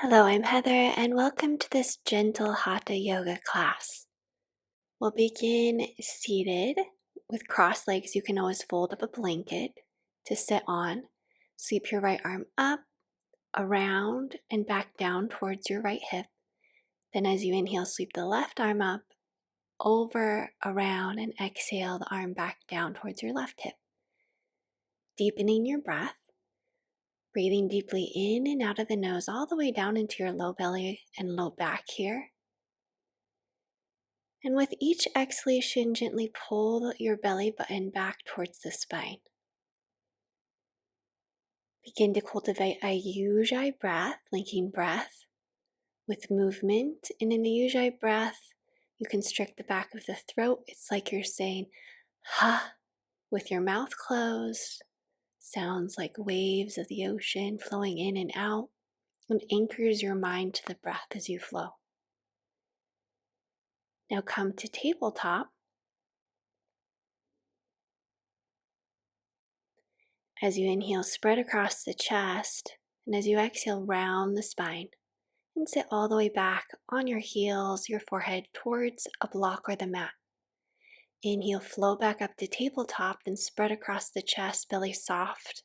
Hello, I'm Heather, and welcome to this gentle Hatha Yoga class. We'll begin seated with crossed legs. You can always fold up a blanket to sit on. Sweep your right arm up, around, and back down towards your right hip. Then, as you inhale, sweep the left arm up, over, around, and exhale the arm back down towards your left hip. Deepening your breath. Breathing deeply in and out of the nose, all the way down into your low belly and low back here. And with each exhalation, gently pull your belly button back towards the spine. Begin to cultivate a Ujjayi breath, linking breath with movement. And in the Ujjayi breath, you constrict the back of the throat. It's like you're saying, ha, with your mouth closed. Sounds like waves of the ocean flowing in and out, and anchors your mind to the breath as you flow. Now come to tabletop. As you inhale, spread across the chest, and as you exhale, round the spine and sit all the way back on your heels, your forehead towards a block or the mat. Inhale, flow back up to tabletop, then spread across the chest, belly soft.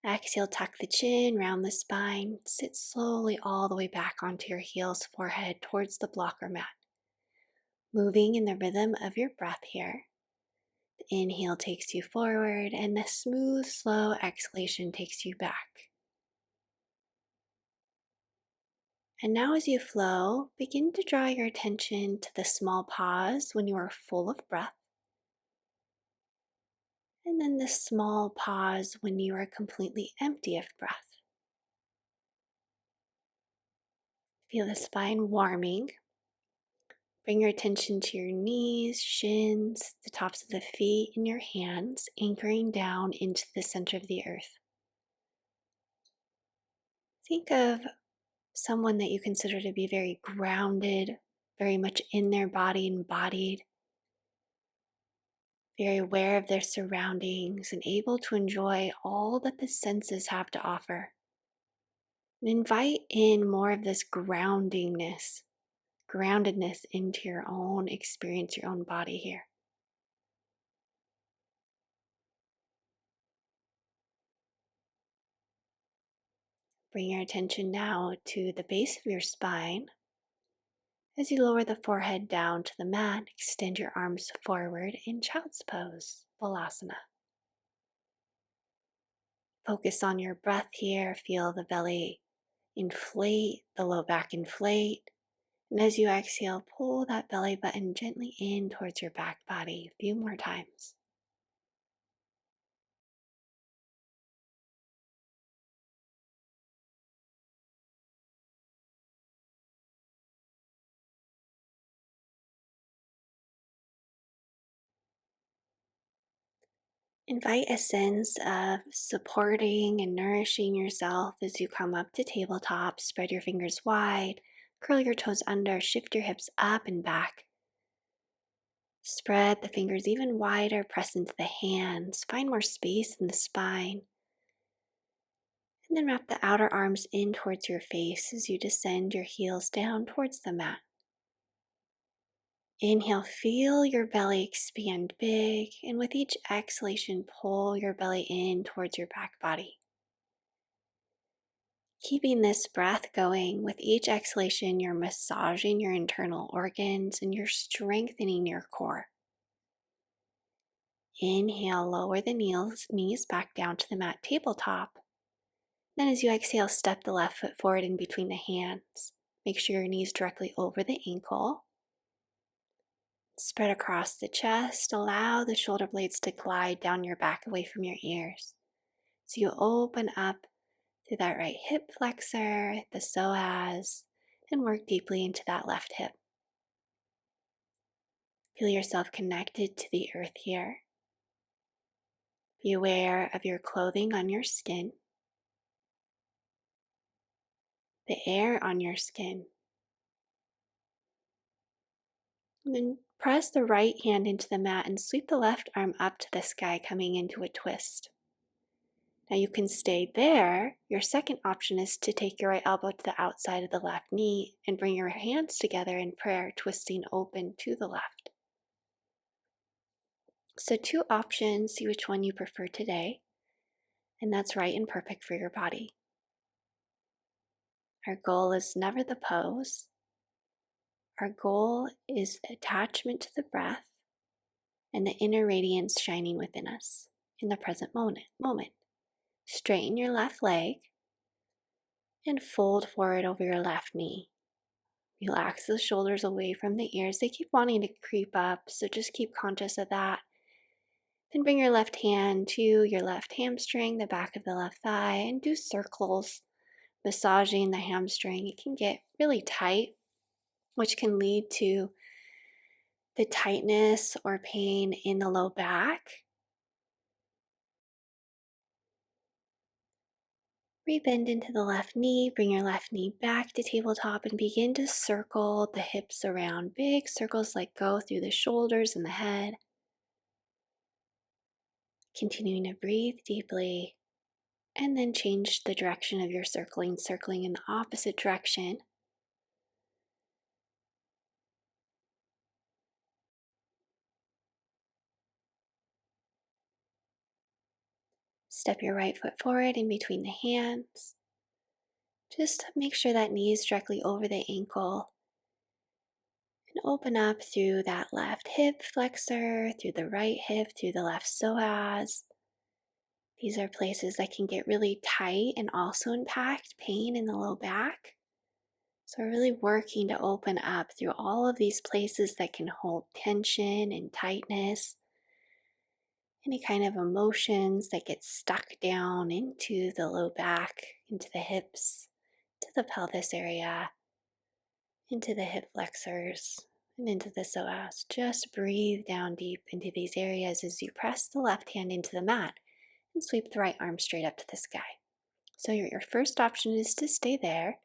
Exhale, tuck the chin, round the spine, sit slowly all the way back onto your heels, forehead towards the block or mat. Moving in the rhythm of your breath here. The inhale takes you forward, and the smooth, slow exhalation takes you back. And now as you flow, begin to draw your attention to the small pause when you are full of breath. And then the small pause when you are completely empty of breath. Feel the spine warming. Bring your attention to your knees, shins, the tops of the feet, and your hands, anchoring down into the center of the earth. Think of someone that you consider to be very grounded, very much in their body, embodied, very aware of their surroundings and able to enjoy all that the senses have to offer. And invite in more of this groundedness into your own experience, your own body here. Bring your attention now to the base of your spine. As you lower the forehead down to the mat, extend your arms forward in child's pose, Balasana. Focus on your breath here. Feel the belly inflate, the low back inflate. And as you exhale, pull that belly button gently in towards your back body a few more times. Invite a sense of supporting and nourishing yourself as you come up to tabletop. Spread your fingers wide, curl your toes under, shift your hips up and back. Spread the fingers even wider, press into the hands, find more space in the spine. And then wrap the outer arms in towards your face as you descend your heels down towards the mat. Inhale, feel your belly expand big, and with each exhalation, pull your belly in towards your back body. Keeping this breath going, with each exhalation, you're massaging your internal organs and you're strengthening your core. Inhale, lower the knees back down to the mat tabletop. Then as you exhale, step the left foot forward in between the hands. Make sure your knees directly over the ankle. Spread across the chest. Allow the shoulder blades to glide down your back away from your ears. So you open up through that right hip flexor, the psoas, and work deeply into that left hip. Feel yourself connected to the earth here. Be aware of your clothing on your skin, the air on your skin. And then press the right hand into the mat and sweep the left arm up to the sky, coming into a twist. Now you can stay there. Your second option is to take your right elbow to the outside of the left knee and bring your hands together in prayer, twisting open to the left. So two options, see which one you prefer today, and that's right and perfect for your body. Our goal is never the pose. Our goal is attachment to the breath and the inner radiance shining within us in the present moment. Straighten your left leg and fold forward over your left knee. Relax the shoulders away from the ears. They keep wanting to creep up, so just keep conscious of that. Then bring your left hand to your left hamstring, the back of the left thigh, and do circles, massaging the hamstring. It can get really tight, which can lead to the tightness or pain in the low back. Rebend into the left knee, bring your left knee back to tabletop and begin to circle the hips around. Big circles like go through the shoulders and the head. Continuing to breathe deeply and then change the direction of your circling in the opposite direction. Step your right foot forward in between the hands. Just make sure that knee is directly over the ankle. And open up through that left hip flexor, through the right hip, through the left psoas. These are places that can get really tight and also impact pain in the low back. So we're really working to open up through all of these places that can hold tension and tightness. Any kind of emotions that get stuck down into the low back, into the hips, to the pelvis area, into the hip flexors, and into the psoas. Just breathe down deep into these areas as you press the left hand into the mat and sweep the right arm straight up to the sky. So your first option is to stay there.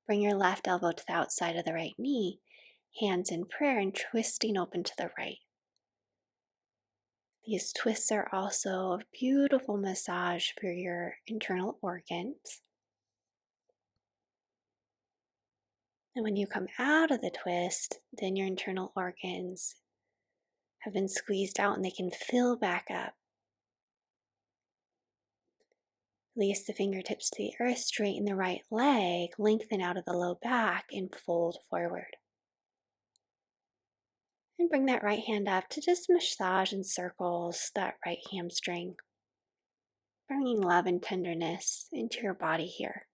Bring your left elbow to the outside of the right knee, hands in prayer and twisting open to the right. These twists are also a beautiful massage for your internal organs. And when you come out of the twist, then your internal organs have been squeezed out and they can fill back up. Release the fingertips to the earth, straighten the right leg, lengthen out of the low back, and fold forward. And bring that right hand up to just massage in circles that right hamstring, bringing love and tenderness into your body here.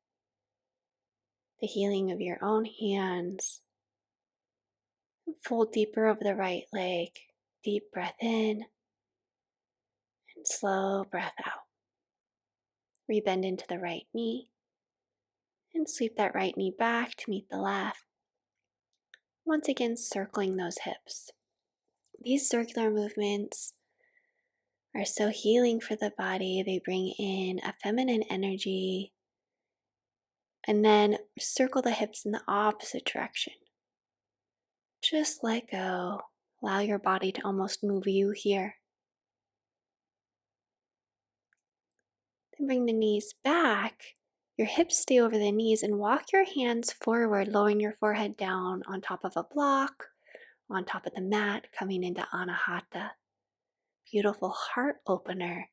The healing of your own hands. Fold deeper over the right leg. Deep breath in and slow breath out. Rebend into the right knee and sweep that right knee back to meet the left. Once again, circling those hips. These circular movements are so healing for the body. They bring in a feminine energy. And then circle the hips in the opposite direction. Just let go. Allow your body to almost move you here. Then bring the knees back. Your hips stay over the knees and walk your hands forward, lowering your forehead down on top of a block, on top of the mat, coming into Anahata. Beautiful heart opener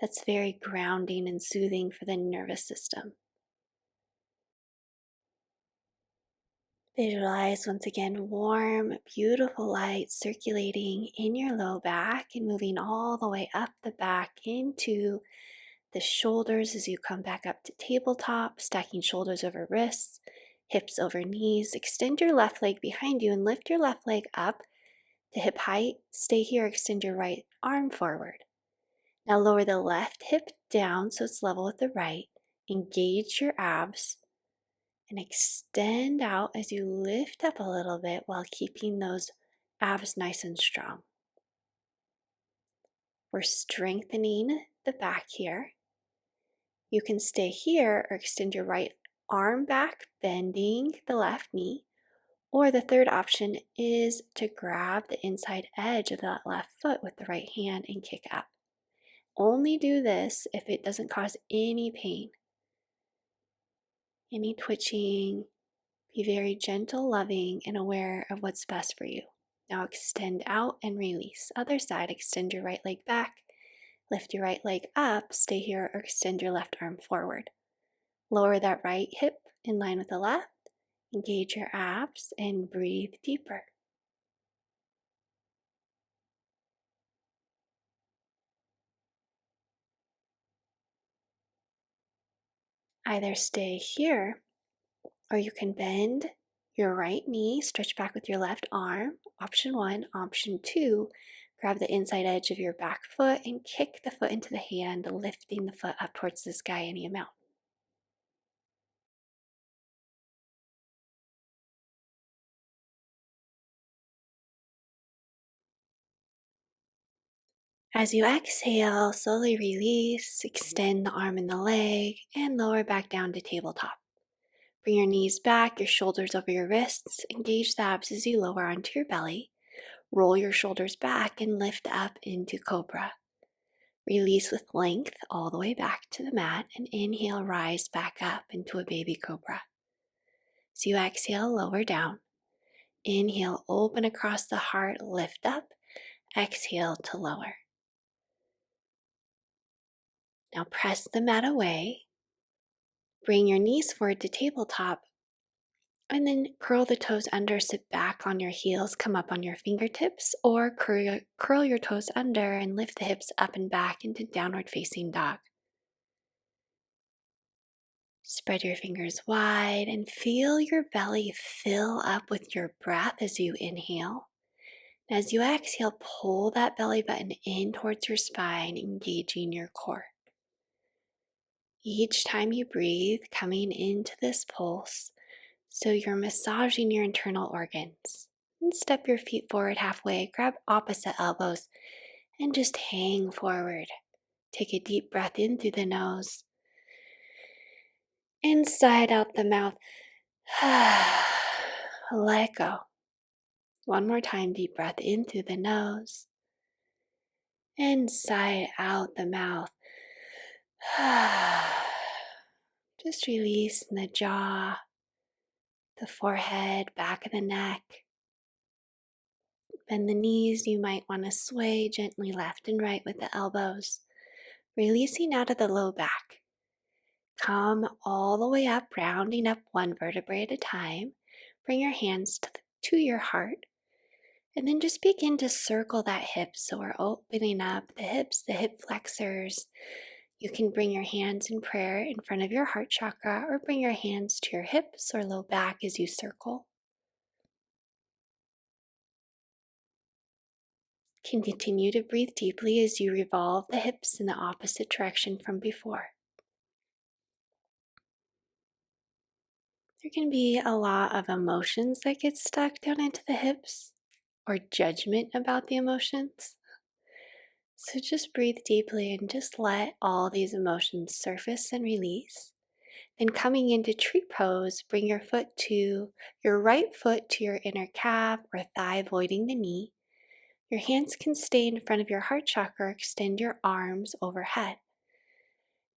that's very grounding and soothing for the nervous system. Visualize once again warm, beautiful light circulating in your low back and moving all the way up the back into the shoulders as you come back up to tabletop, stacking shoulders over wrists, hips over knees. Extend your left leg behind you and lift your left leg up to hip height. Stay here, extend your right arm forward. Now lower the left hip down so it's level with the right. Engage your abs and extend out as you lift up a little bit while keeping those abs nice and strong. We're strengthening the back here. You can stay here or extend your right arm back, bending the left knee. Or the third option is to grab the inside edge of that left foot with the right hand and kick up. Only do this if it doesn't cause any pain, any twitching. Be very gentle, loving, and aware of what's best for you. Now extend out and release. Other side, extend your right leg back. Lift your right leg up, stay here, or extend your left arm forward. Lower that right hip in line with the left. Engage your abs and breathe deeper. Either stay here or you can bend your right knee, stretch back with your left arm. Option 1. Option 2, grab the inside edge of your back foot and kick the foot into the hand, lifting the foot up towards the sky any amount. As you exhale, slowly release, extend the arm and the leg, and lower back down to tabletop. Bring your knees back, your shoulders over your wrists, engage the abs as you lower onto your belly. Roll your shoulders back and lift up into cobra. Release with length all the way back to the mat and inhale, rise back up into a baby cobra. So you exhale, lower down. Inhale, open across the heart, lift up. Exhale to lower. Now press the mat away. Bring your knees forward to tabletop. And then curl the toes under, sit back on your heels, come up on your fingertips, or curl your toes under and lift the hips up and back into downward facing dog. Spread your fingers wide and feel your belly fill up with your breath as you inhale. As you exhale, pull that belly button in towards your spine, engaging your core. Each time you breathe, coming into this pulse, so you're massaging your internal organs. And step your feet forward halfway, grab opposite elbows, and just hang forward. Take a deep breath in through the nose. Inside out the mouth. Let go. One more time, deep breath in through the nose. Inside out the mouth. Just release in the jaw, the forehead, back of the neck. Bend the knees. You might want to sway gently left and right with the elbows. Releasing out of the low back. Come all the way up, rounding up one vertebrae at a time. Bring your hands to your heart. And then just begin to circle that hip. So we're opening up the hips, the hip flexors. You can bring your hands in prayer in front of your heart chakra or bring your hands to your hips or low back as you circle. Continue to breathe deeply as you revolve the hips in the opposite direction from before. There can be a lot of emotions that get stuck down into the hips or judgment about the emotions. So just breathe deeply and just let all these emotions surface and release. Then coming into tree pose, bring your right foot to your inner calf or thigh, avoiding the knee. Your hands can stay in front of your heart chakra, extend your arms overhead.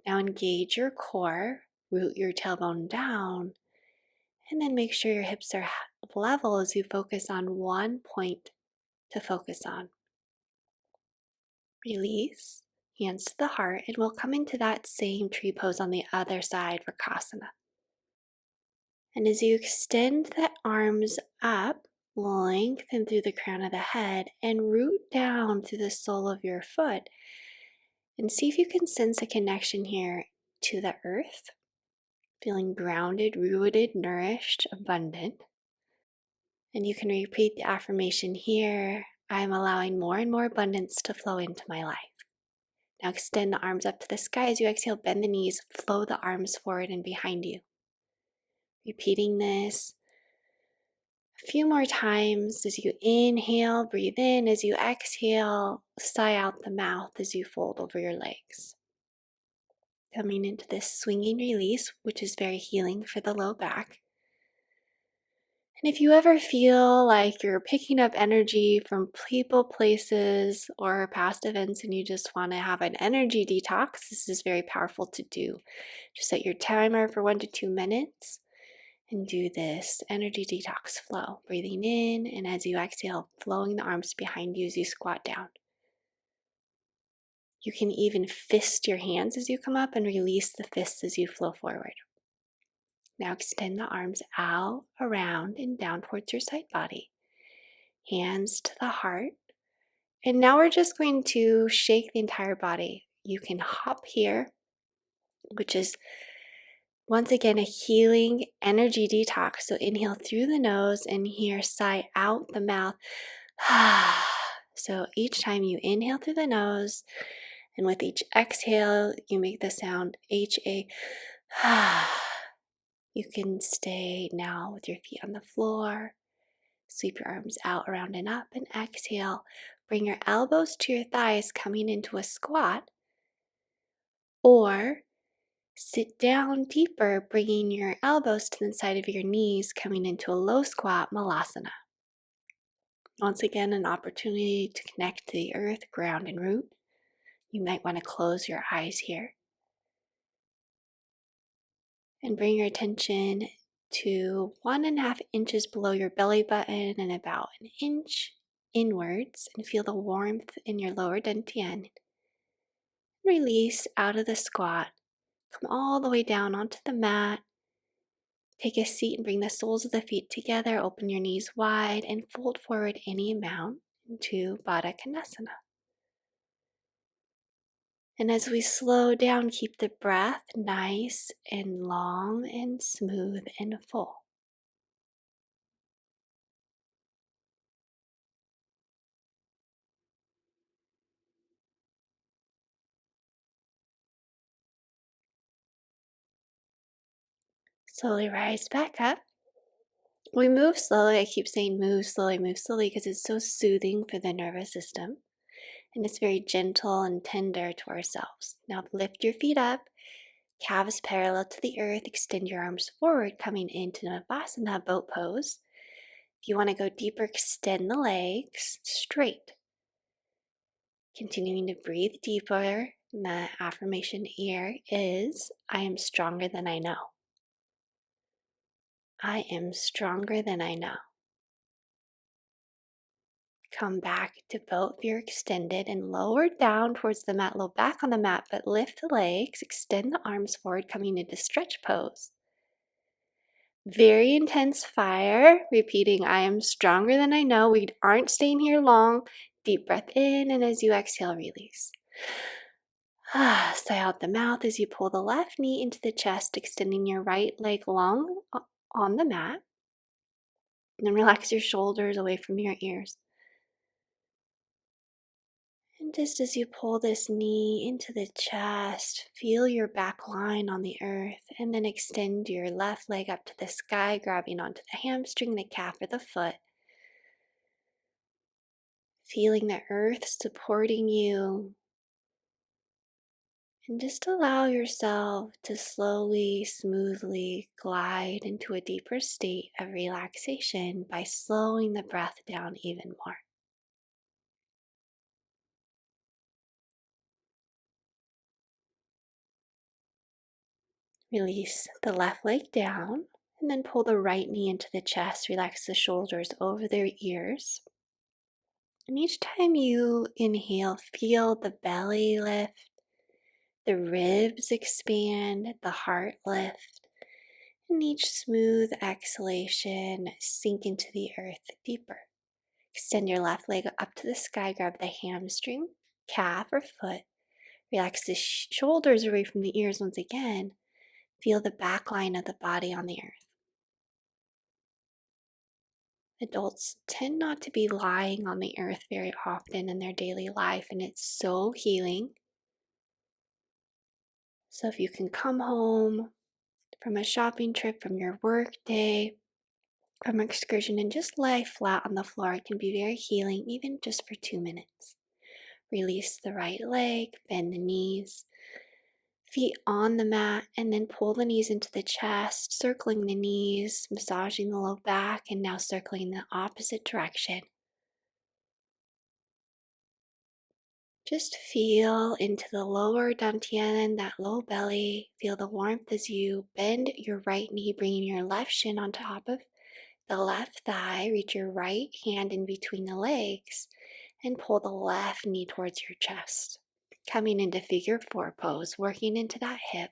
Now engage your core, root your tailbone down, and then make sure your hips are level as you focus on one point to focus on. Release, hands to the heart, and we'll come into that same tree pose on the other side for Vrksasana. And as you extend the arms up, lengthen through the crown of the head and root down through the sole of your foot. And see if you can sense a connection here to the earth, feeling grounded, rooted, nourished, abundant. And you can repeat the affirmation here. I'm allowing more and more abundance to flow into my life. Now extend the arms up to the sky. As you exhale, bend the knees, flow the arms forward and behind you. Repeating this a few more times. As you inhale, breathe in. As you exhale, sigh out the mouth as you fold over your legs. Coming into this swinging release, which is very healing for the low back. And if you ever feel like you're picking up energy from people, places, or past events, and you just want to have an energy detox, this is very powerful to do. Just set your timer for 1 to 2 minutes and do this energy detox flow. Breathing in, and as you exhale, flowing the arms behind you as you squat down. You can even fist your hands as you come up and release the fists as you flow forward. Now extend the arms out, around, and down towards your side body. Hands to the heart. And now we're just going to shake the entire body. You can hop here, which is once again a healing energy detox. So inhale through the nose and here sigh out the mouth. So each time you inhale through the nose, and with each exhale, you make the sound HA. You can stay now with your feet on the floor. Sweep your arms out, around, and up, and exhale. Bring your elbows to your thighs, coming into a squat. Or sit down deeper, bringing your elbows to the side of your knees, coming into a low squat, malasana. Once again, an opportunity to connect to the earth, ground, and root. You might want to close your eyes here. And bring your attention to 1.5 inches below your belly button and about an inch inwards, and feel the warmth in your lower dantian. Release out of the squat. Come all the way down onto the mat. Take a seat and bring the soles of the feet together. Open your knees wide and fold forward any amount into Baddha Konasana. And as we slow down, keep the breath nice and long and smooth and full. Slowly rise back up. We move slowly. I keep saying move slowly because it's so soothing for the nervous system. And it's very gentle and tender to ourselves. Now lift your feet up, calves parallel to the earth. Extend your arms forward, coming into Navasana, boat pose. If you want to go deeper, extend the legs straight. Continuing to breathe deeper. And the affirmation here is, I am stronger than I know. I am stronger than I know. Come back to both if you're extended and lower down towards the mat, low back on the mat, but lift the legs, extend the arms forward, coming into stretch pose. Very intense fire, repeating, I am stronger than I know. We aren't staying here long. Deep breath in, and as you exhale, release. Sigh out the mouth as you pull the left knee into the chest, extending your right leg long on the mat. And then relax your shoulders away from your ears. And just as you pull this knee into the chest, feel your back line on the earth, and then extend your left leg up to the sky, grabbing onto the hamstring, the calf, or the foot. Feeling the earth supporting you. And just allow yourself to slowly, smoothly glide into a deeper state of relaxation by slowing the breath down even more. Release the left leg down, and then pull the right knee into the chest. Relax the shoulders over their ears. And each time you inhale, feel the belly lift, the ribs expand, the heart lift. And each smooth exhalation, sink into the earth deeper. Extend your left leg up to the sky, grab the hamstring, calf, or foot. Relax the shoulders away from the ears once again. Feel the back line of the body on the earth. Adults tend not to be lying on the earth very often in their daily life, and it's so healing. So if you can come home from a shopping trip, from your work day, from an excursion, and just lie flat on the floor, it can be very healing, even just for 2 minutes. Release the right leg, bend the knees. feet on the mat, and then pull the knees into the chest, circling the knees, massaging the low back, and now circling the opposite direction. Just feel into the lower dantian, that low belly. Feel the warmth as you bend your right knee, bringing your left shin on top of the left thigh. Reach your right hand in between the legs and pull the left knee towards your chest. Coming into figure four pose, working into that hip.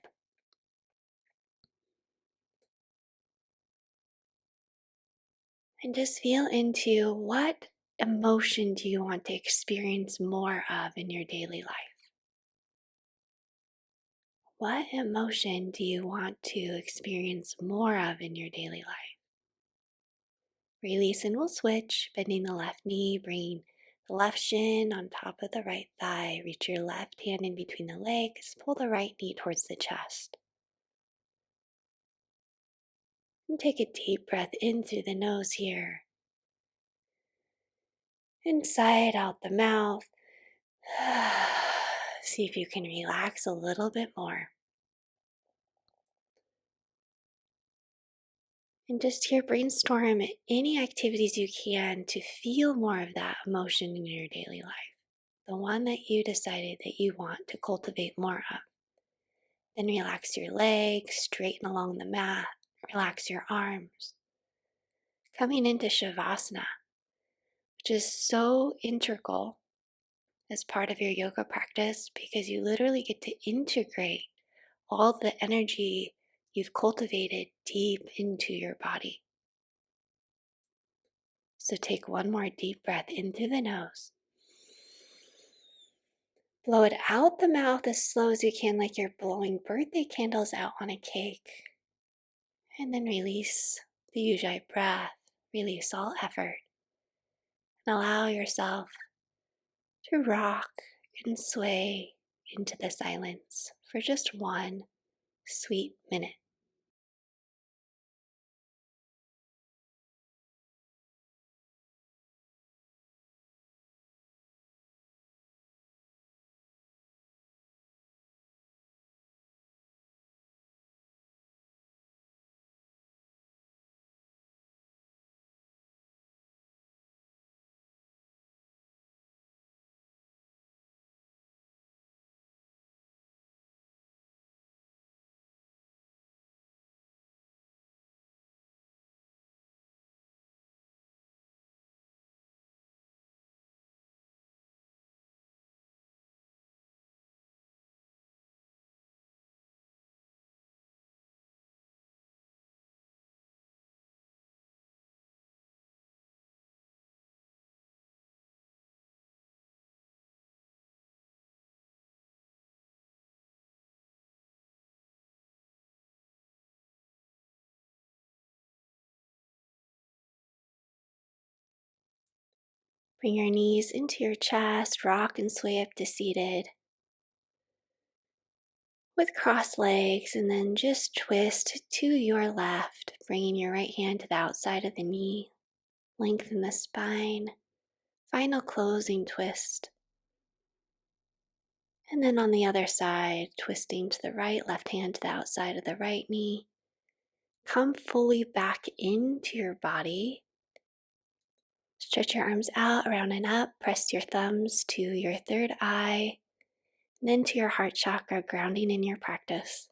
And just feel into what emotion do you want to experience more of in your daily life? What emotion do you want to experience more of in your daily life? Release and we'll switch, bending the left knee, bringing the left shin on top of the right thigh. Reach your left hand in between the legs, pull the right knee towards the chest. And take a deep breath in through the nose here. Inside, out the mouth. See if you can relax a little bit more. And just here, brainstorm any activities you can to feel more of that emotion in your daily life. The one that you decided that you want to cultivate more of. Then relax your legs, straighten along the mat, relax your arms. Coming into Shavasana, which is so integral as part of your yoga practice because you literally get to integrate all the energy you've cultivated deep into your body. So take one more deep breath in through the nose. Blow it out the mouth as slow as you can, like you're blowing birthday candles out on a cake. And then release the Ujjayi breath. Release all effort. And allow yourself to rock and sway into the silence for just one sweet minute. Bring your knees into your chest, rock and sway up to seated with crossed legs, and then just twist to your left, bringing your right hand to the outside of the knee. Lengthen the spine. Final closing twist. And then on the other side, twisting to the right, left hand to the outside of the right knee. Come fully back into your body. Stretch your arms out, around and up. Press your thumbs to your third eye, and then to your heart chakra, grounding in your practice.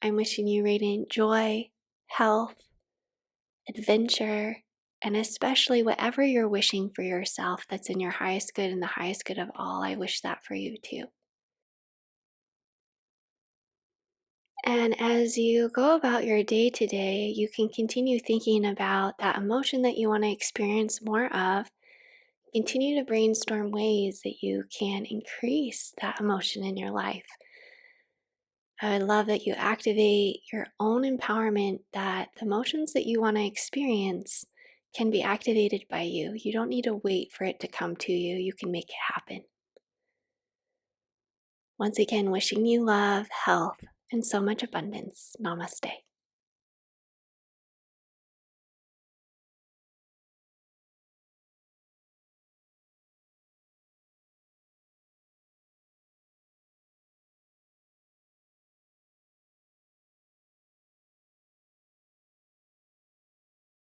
I'm wishing you radiant joy, health, adventure, and especially whatever you're wishing for yourself that's in your highest good and the highest good of all. I wish that for you too. And as you go about your day today, you can continue thinking about that emotion that you want to experience more of. Continue to brainstorm ways that you can increase that emotion in your life. I would love that you activate your own empowerment, that the emotions that you want to experience can be activated by you. You don't need to wait for it to come to you. You can make it happen. Once again, wishing you love, health, and so much abundance. Namaste.